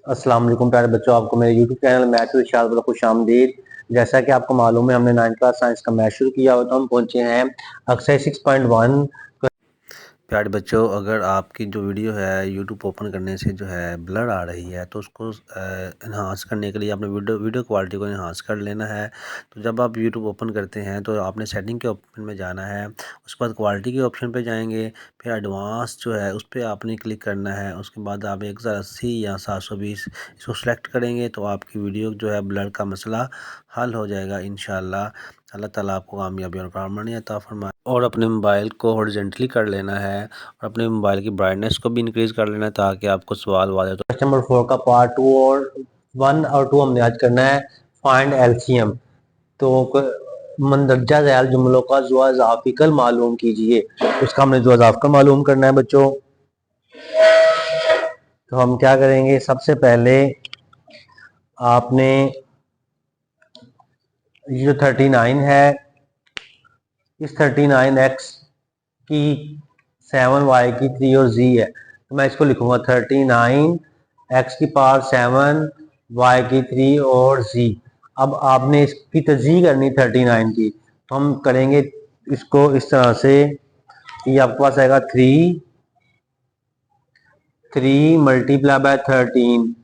अस्सलाम वालेकुम प्यारे बच्चों, आपको मेरे YouTube चैनल मैथ विद इरशाद पर खुश आमदीद। जैसा कि आपको मालूम है, हमने 9th क्लास साइंस का मैथ शुरू किया और तो हम पहुंचे हैं एक्सरसाइज 6.1। प्यारे बच्चों, अगर आपकी जो वीडियो है यूट्यूब ओपन करने से जो है ब्लर आ रही है तो उसको इन्हांस करने के लिए आपने वीडियो क्वालिटी को इन्हांस कर लेना है। तो जब आप यूट्यूब ओपन करते हैं तो आपने सेटिंग के ऑप्शन में जाना है, उसके बाद क्वालिटी के ऑप्शन पे जाएंगे, फिर एडवांस जो है उस पर आपने क्लिक करना है। उसके बाद आप 1080 या 720 इसको सेलेक्ट करेंगे तो आपकी वीडियो जो है ब्लर का मसला हल हो जाएगा इंशाल्लाह। अल्लाह ताला आपको कामयाबी और कारमानी अता फरमाए। और अपने मोबाइल को हॉरिजॉन्टली कर लेना है और अपने मोबाइल की ब्राइटनेस को भी इंक्रीज़ कर लेना है ताकि आपको सवाल वाले। तो क्वेश्चन नंबर 4 का पार्ट 2 और 1 और 2 हमने आज करना है फाइंड एलसीएम। तो मंदरजा ज़ैल जुमलों का ज़ुआज़ाफ़िकल मालूम कीजिए। उसका हमने ज़ुआज़ाफ़िकल मालूम करना है बच्चों। तो हम क्या करेंगे, सबसे पहले आपने ये जो 39 है, इस 39x की 7y की 3 और z है, तो मैं इसको लिखूंगा 39x की पावर 7 y की 3 और z। अब आपने इसकी तजी करनी 39 की, तो हम करेंगे इसको इस तरह से। ये आपके पास आएगा 3 मल्टीप्लाई बाय 13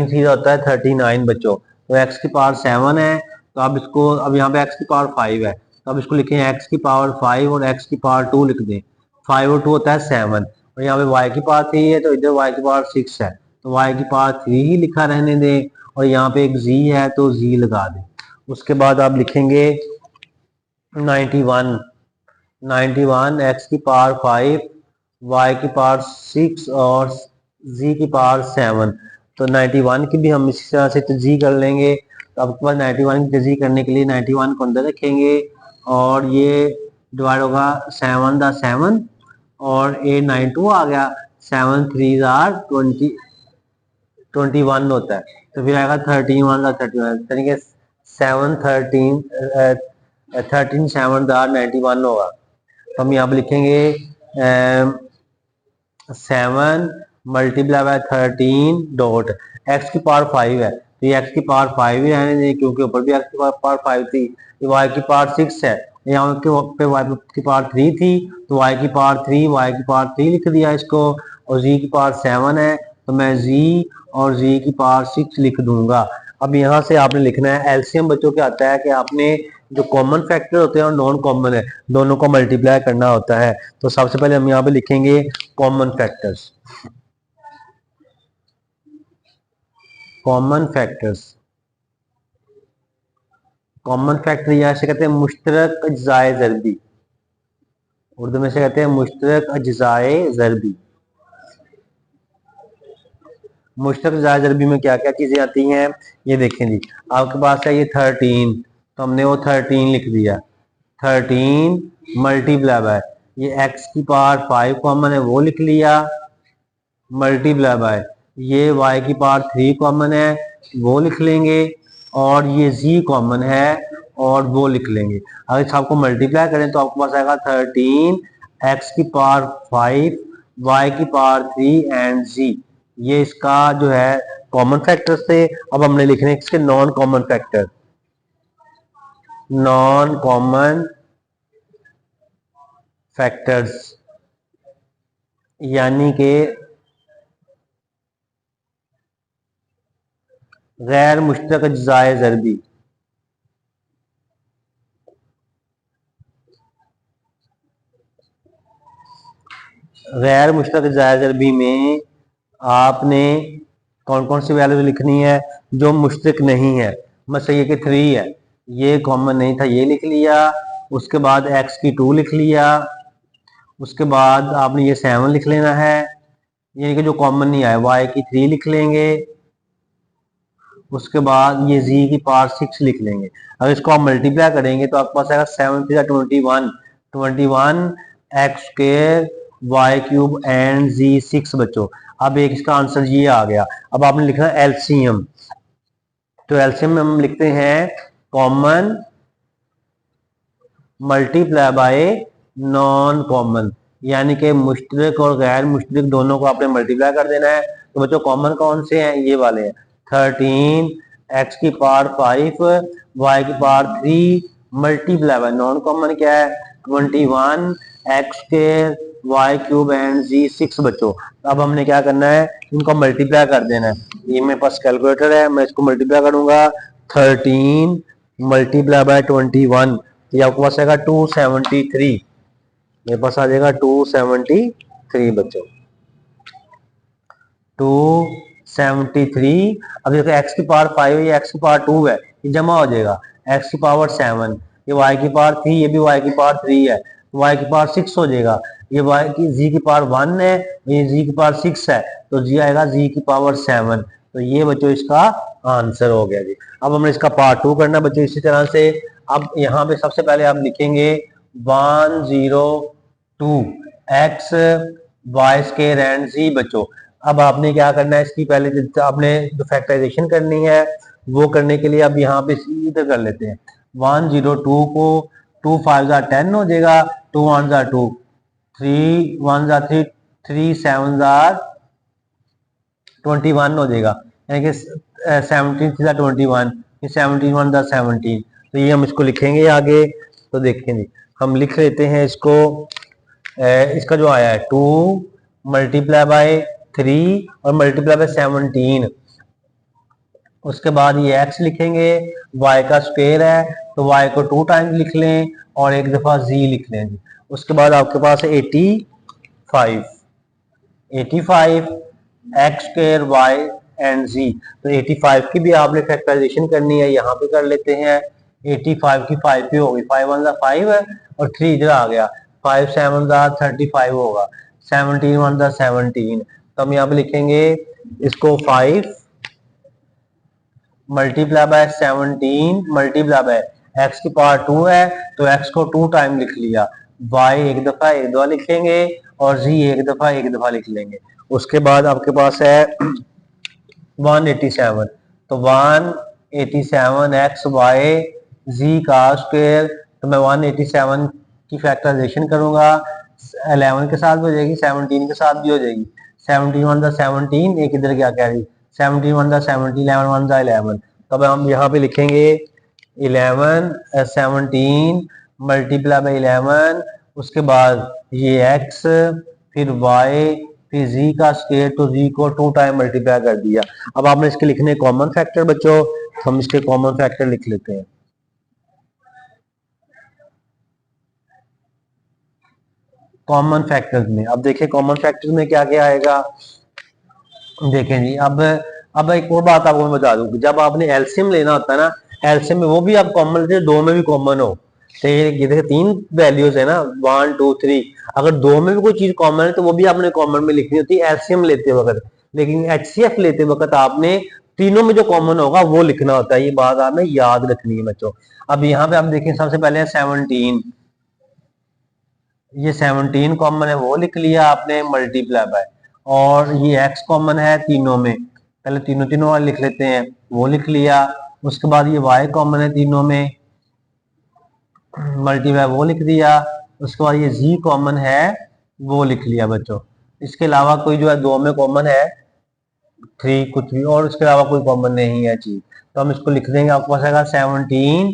सीधा होता है 39 बच्चों। तो x की पावर 7 है, तो अब इसको, अब यहाँ पे x की पावर 5 है, तो अब इसको लिखें x की पावर 5 और x की पावर 2 लिख दें। 5 और 2 होता है 7, और यहाँ पे y की पावर 3 है तो इधर y की पावर 6 है, तो y की पावर 3 ही लिखा रहने दें, और यहाँ पे एक z है तो z लगा दें। उसके बाद आप लिखेंगे 91 x की पावर 5, y की पावर 6 और z की पावर 7। तो 91 की भी हम इसी तरह से तजी कर लेंगे। तो आपके पास 91 की तजी करने के लिए 91 को अंदर रखेंगे और ये डिवाइड होगा 7 दा 7 और 892 आ गया, 7 3 आर 21 होता है, तो फिर आएगा 13 1 का 31, यानी कि 7 13 7 91 होगा। तो हम यहाँ पे लिखेंगे 7 मल्टीप्लाई बाय 13 डॉट x की पावर 5 है, तो ये x की पावर 5 ही रहने दें क्योंकि ऊपर भी x की पावर 5 थी। ये y की पावर 6 है, यहाँ पे y की पावर 3 थी, तो y की पावर 3 लिख दिया इसको, और z की पावर 7 है तो मैं z और z की पावर 6 लिख दूंगा। अब यहाँ से आपने लिखना है एलसीएम। बच्चों क्या आता है कि आपने जो कॉमन फैक्टर होते हैं और नॉन कॉमन है, दोनों को मल्टीप्लाई करना होता है। तो सबसे पहले हम यहाँ पे लिखेंगे common factors. Common factors, common factor या से कहते हैं मुश्तरक अज्जाए ज़रबी, उर्दू में से कहते हैं मुश्तरक अज्जाए ज़रबी। मुश्तरक अज्जाए ज़रबी में क्या क्या चीज़ें आती हैं, ये देखें जी। आपके पास है ये 13, तो हमने वो 13 लिख दिया। 13 मल्टीप्लाई बाय, ये x की पावर 5 कॉमन है वो लिख लिया, मल्टीप्लाई बाय ये y की पावर 3 कॉमन है वो लिख लेंगे, और ये z कॉमन है और वो लिख लेंगे। अगर इस आपको मल्टीप्लाई करें तो आपके पास आएगा 13 x की पावर 5 y की पावर 3 एंड z। ये इसका जो है कॉमन फैक्टर्स थे। अब हमने लिखने इसके non common factor, non common factors यानी कि गैर मुश्तरक अज्जाए ज़रबी। गैर मुश्तरक अज्जाए ज़रबी में आपने कौन कौन सी वैल्यू लिखनी है जो मुश्तरक नहीं है। मतलब ये कि 3 है, ये कॉमन नहीं था, ये लिख लिया। उसके बाद x की 2 लिख लिया। उसके बाद आपने ये 7 लिख लेना है, यानी कि जो कॉमन नहीं आया। y की 3 लिख लेंगे। उसके बाद ये z की पावर 6 लिख लेंगे। अगर इसको आप मल्टीप्लाई करेंगे तो आपके पास आएगा 7 3 21 x square y cube and z 6 बच्चों। अब एक इसका आंसर ये आ गया। अब आपने लिखना एलसीएम। तो एलसीएम में हम लिखते हैं common multiply by non common, यानी कि मुश्तरक और गैर मुश्तरक दोनों को आपने मल्टीप्लाई कर देना है। तो बच्चों कॉमन कौन से हैं, ये वाले हैं 13 x की पावर 5 y की power 3 multiply by non common क्या है 21 x square y cube and z 6 बच्चों। अब हमने क्या करना है, इनको मल्टीप्लाई कर देना है। ये मेरे पास कैलकुलेटर है, मैं इसको मल्टीप्लाई करूंगा 13 मल्टीप्लाई बाय 21, ये आपके पास आएगा 273, मेरे पास आ जाएगा 273 बच्चों 273। अब देखो x की पावर 5 है, ये x की पावर 2 है, ये जमा हो जाएगा x की पावर 7, ये y की पावर 3, ये भी y की पावर 3 है, y की पावर 6 हो जाएगा, ये y की z की पावर 1 है, ये z की पावर 6 है, तो g आएगा z की पावर 7। तो ये बच्चों इसका आंसर हो गया जी। अब हमने इसका पार्ट 2 करना बच्चों इसी तरह से। अब यहाँ पे सबसे पहले आप लिखेंगे 102 x y square and z बच्चों। अब आपने क्या करना है, इसकी पहले आपने जो फैक्टराइजेशन करनी है वो करने के लिए अब यहाँ पे इधर कर लेते हैं 102 को 2 5 10 हो जाएगा, 2 1 2, 3 1 3, 3 7 21 हो जाएगा, यानी कि 17 3 21, 17 1 17। तो ये हम इसको लिखेंगे आगे। तो देखें जी, हम लिख लेते हैं इसको, इसका जो आया है 2 मल्टीप्लाई बाय 3 और मल्टीप्लाई बाय 17, उसके बाद ये x लिखेंगे, y का स्क्वायर है तो y को 2 टाइम्स लिख लें और एक दफा z लिख लें जी। उसके बाद आपके पास है 85 x square y and z। तो 85 की भी आपने फैक्टराइजेशन करनी है, यहाँ पे कर लेते हैं 85 की 5 पे होगी, 5 1 5 है और 3 इधर आ गया, 5 7 35 होगा, 17 1 17। तो हम यहाँ पे लिखेंगे इसको 5 multiply by 17 multiply by x की पावर 2 है तो x को 2 टाइम लिख लिया, y एक दफा लिखेंगे और z एक दफा लिख लेंगे। उसके बाद आपके पास है 187, तो 187 x y z का स्क्वायर, तो मैं 187 की फैक्टराइजेशन करूंगा, 11 के साथ भी हो जाएगी, 17 के साथ भी हो जाएगी, 17 1 17, एक इधर क्या कह रही 17 1 17, 11 1 11। तब हम यहाँ पे लिखेंगे 11 17 मल्टीप्लाई बाई 11, उसके बाद ये x फिर y फिर z का स्क्वायर, तो z को 2 टाइम मल्टीप्लाई कर दिया। अब आपने इसके लिखने कॉमन फैक्टर बच्चों, तो हम इसके कॉमन फैक्टर लिख लेते हैं। कॉमन फैक्टर्स में अब देखिए कॉमन फैक्टर्स में क्या क्या आएगा, देखें जी। अब एक और बात आपको मैं बता दूं, जब आपने एलसीएम लेना होता है ना, एलसीएम में वो भी आप कॉमन लेते, दो में भी कॉमन हो, तो ये देखिए 3 वैल्यूज है ना 1 2 3, अगर दो में भी कोई चीज कॉमन है तो वो भी आपने कॉमन में लिखनी होती है एलसीएम लेते वक्त। लेकिन एचसीएफ लेते वक्त आपने तीनों में जो कॉमन होगा वो लिखना होता है, ये बात आपने याद रखनी है बच्चों। अब यहाँ पे आप देखें सबसे पहले 17, ये 17 कॉमन है वो लिख लिया आपने मल्टीप्लाई बाय, और ये x कॉमन है तीनों में, पहले तीनों वाले लिख लेते हैं, वो लिख लिया। उसके बाद ये y कॉमन है तीनों में, मल्टीप्लाई वो लिख दिया। उसके बाद ये z कॉमन है वो लिख लिया बच्चों। इसके अलावा कोई जो है दो में कॉमन है 3 कुछ भी, और उसके अलावा कोई कॉमन नहीं है चीज, तो हम इसको लिख देंगे, आपके पास आएगा 17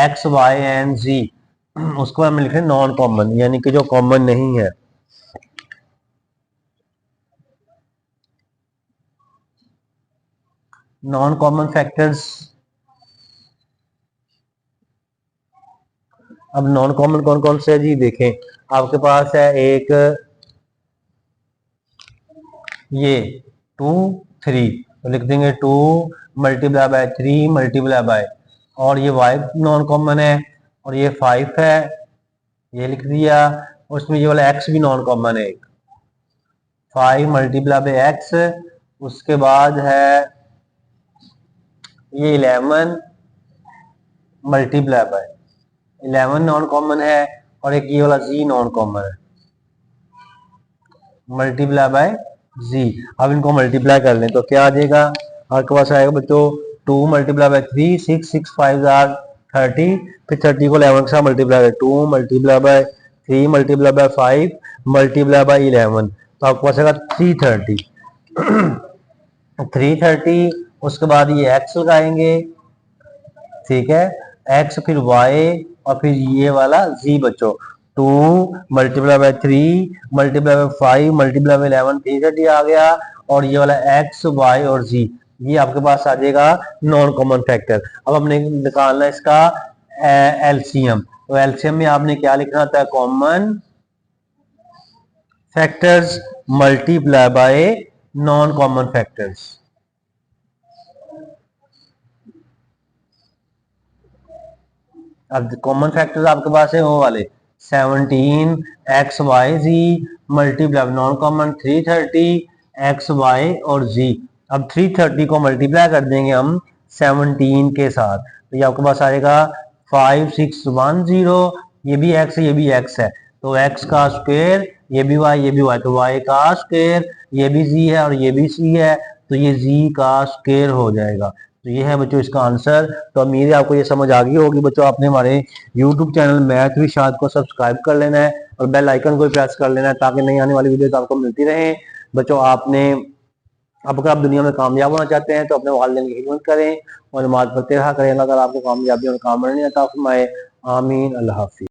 x y एंड z। उसको हम लिख रहे हैं नॉन कॉमन, यानी कि जो कॉमन नहीं है। नॉन कॉमन फैक्टर्स, अब नॉन कॉमन कौन कौन से है जी, देखें आपके पास है एक ये 2 3, तो लिख देंगे 2 मल्टीप्लाई बाय 3 मल्टीप्लाई बाय, और ये y नॉन कॉमन है, और ये 5 है, ये लिख दिया। उसमें ये वाला x भी नॉन कॉमन है, 5 मल्टीप्लाई बाय x। उसके बाद है ये 11 मल्टीप्लाई बाय 11 नॉन कॉमन है, और एक ये वाला z नॉन कॉमन है, मल्टीप्लाई बाय z। अब इनको मल्टीप्लाई कर लें तो क्या आ जाएगा, आपके पास आएगा बच्चों 2 मल्टीप्लाई बाय 3 6 6 5 30, फिर 30 को 11 के साथ multiply by 2 multiply by 3 multiply by 5 multiply by 11, तो आपके पास आएगा 330। 330, उसके बाद ये एक्स लगाएंगे, ठीक है, एक्स फिर वाई और फिर ये वाला जी बच्चों, 2 multiply by 3 multiply by 5 multiply by 11, 330 आ गया। और ये वाला एक्स वाई और जी ये आपके पास आ जाएगा नॉन कॉमन फैक्टर। अब हमने निकालना इसका एलसीएम। तो एलसीएम में आपने क्या लिखना था, common factors multiply by non common factors. अब कॉमन फैक्टर्स आपके पास है वो वाले 17 X Y Z multiply non common 330 X Y और जी। अब 330 को मल्टीप्लाई कर देंगे हम 17 के साथ, तो ये आपके पास आएगा 5610। ये भी एक्स ये भी एक्स है, तो एक्स का स्क्वायर, ये भी वाई ये भी वाई, तो वाई का स्क्वायर, ये भी जी है और ये भी सी है, तो ये जी का स्क्वायर हो जाएगा। तो ये है बच्चों इसका आंसर। तो उम्मीद है आपको ये समझ आ गई होगी बच्चों। आपने हमारे YouTube चैनल मैथ विशाद को सब्सक्राइब कर लेना है और बेल आइकन को प्रेस कर लेना है ताकि नई आने वाली वीडियोस आपको मिलती रहे। बच्चों आपने अब अगर आप दुनिया में कामयाब होना चाहते हैं तो अपने वालिदैन की खिदमत करें और नमाज पढ़ते रहा करें। अल्लाह ताला आपको कामयाबी और काम अता फरमाए। आमीन। अल्लाह हाफिज़।